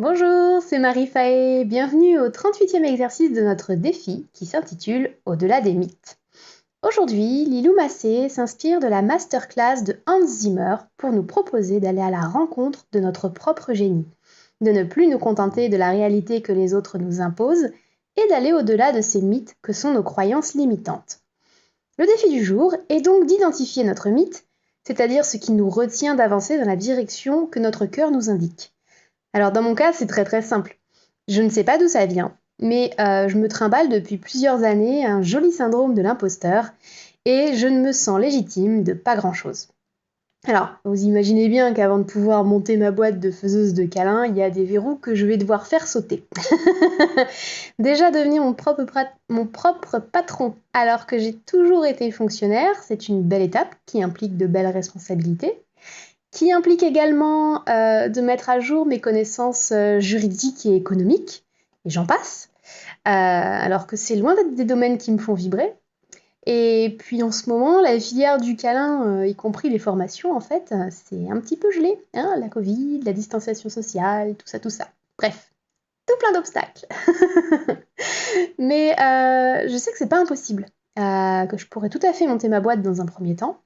Bonjour, c'est Marie-Faé. Bienvenue au 38e exercice de notre défi qui s'intitule Au-delà des mythes. Aujourd'hui, Lilou Massé s'inspire de la masterclass de Hans Zimmer pour nous proposer d'aller à la rencontre de notre propre génie, de ne plus nous contenter de la réalité que les autres nous imposent et d'aller au-delà de ces mythes que sont nos croyances limitantes. Le défi du jour est donc d'identifier notre mythe, c'est-à-dire ce qui nous retient d'avancer dans la direction que notre cœur nous indique. Alors dans mon cas, c'est très simple. Je ne sais pas d'où ça vient, mais je me trimballe depuis plusieurs années un joli syndrome de l'imposteur et je ne me sens légitime de pas grand-chose. Alors, vous imaginez bien qu'avant de pouvoir monter ma boîte de faiseuse de câlins, il y a des verrous que je vais devoir faire sauter. Déjà devenir mon propre patron alors que j'ai toujours été fonctionnaire, c'est une belle étape qui implique de belles responsabilités qui implique également de mettre à jour mes connaissances juridiques et économiques, et j'en passe, alors que c'est loin d'être des domaines qui me font vibrer. Et puis en ce moment, la filière du câlin, y compris les formations, en fait, c'est un petit peu gelé. Hein, la Covid, la distanciation sociale, tout ça, tout ça. Bref, tout plein d'obstacles. Mais je sais que c'est pas impossible, que je pourrais tout à fait monter ma boîte dans un premier temps,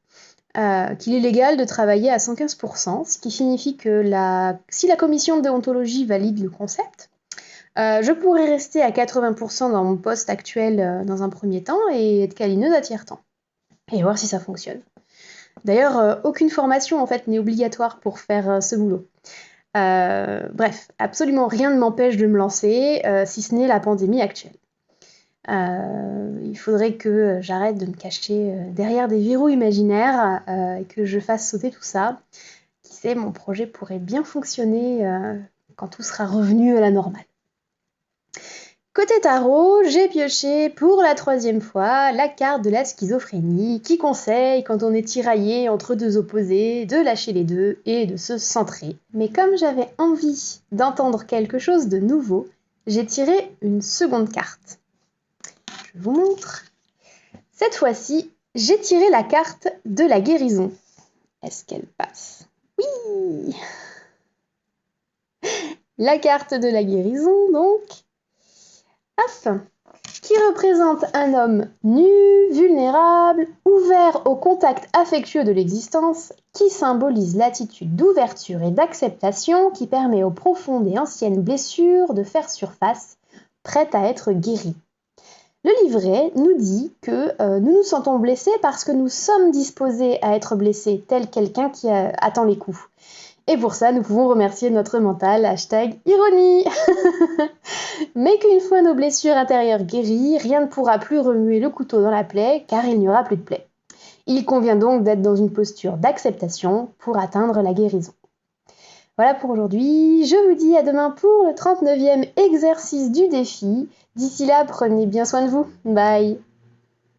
qu'il est légal de travailler à 115%, ce qui signifie que si la commission de déontologie valide le concept, je pourrais rester à 80% dans mon poste actuel dans un premier temps et être câlineuse à tiers-temps. Et voir si ça fonctionne. D'ailleurs, aucune formation en fait n'est obligatoire pour faire ce boulot. Bref, absolument rien ne m'empêche de me lancer, si ce n'est la pandémie actuelle. Il faudrait que j'arrête de me cacher derrière des verrous imaginaires et que je fasse sauter tout ça. Qui sait, mon projet pourrait bien fonctionner quand tout sera revenu à la normale. Côté tarot, j'ai pioché pour la 3e fois la carte de la schizophrénie qui conseille, quand on est tiraillé entre deux opposés, de lâcher les deux et de se centrer. Mais comme j'avais envie d'entendre quelque chose de nouveau, j'ai tiré une seconde carte. Je vous montre. Cette fois-ci, j'ai tiré la carte de la guérison. Est-ce qu'elle passe? Oui! La carte de la guérison, donc. Hop! Qui représente un homme nu, vulnérable, ouvert au contact affectueux de l'existence, qui symbolise l'attitude d'ouverture et d'acceptation qui permet aux profondes et anciennes blessures de faire surface, prêtes à être guéries. Le livret nous dit que nous nous sentons blessés parce que nous sommes disposés à être blessés, tel quelqu'un qui attend les coups. Et pour ça, nous pouvons remercier notre mental, #ironie. Mais qu'une fois nos blessures intérieures guéries, rien ne pourra plus remuer le couteau dans la plaie, car il n'y aura plus de plaie. Il convient donc d'être dans une posture d'acceptation pour atteindre la guérison. Voilà pour aujourd'hui, je vous dis à demain pour le 39e exercice du défi. D'ici là, prenez bien soin de vous. Bye!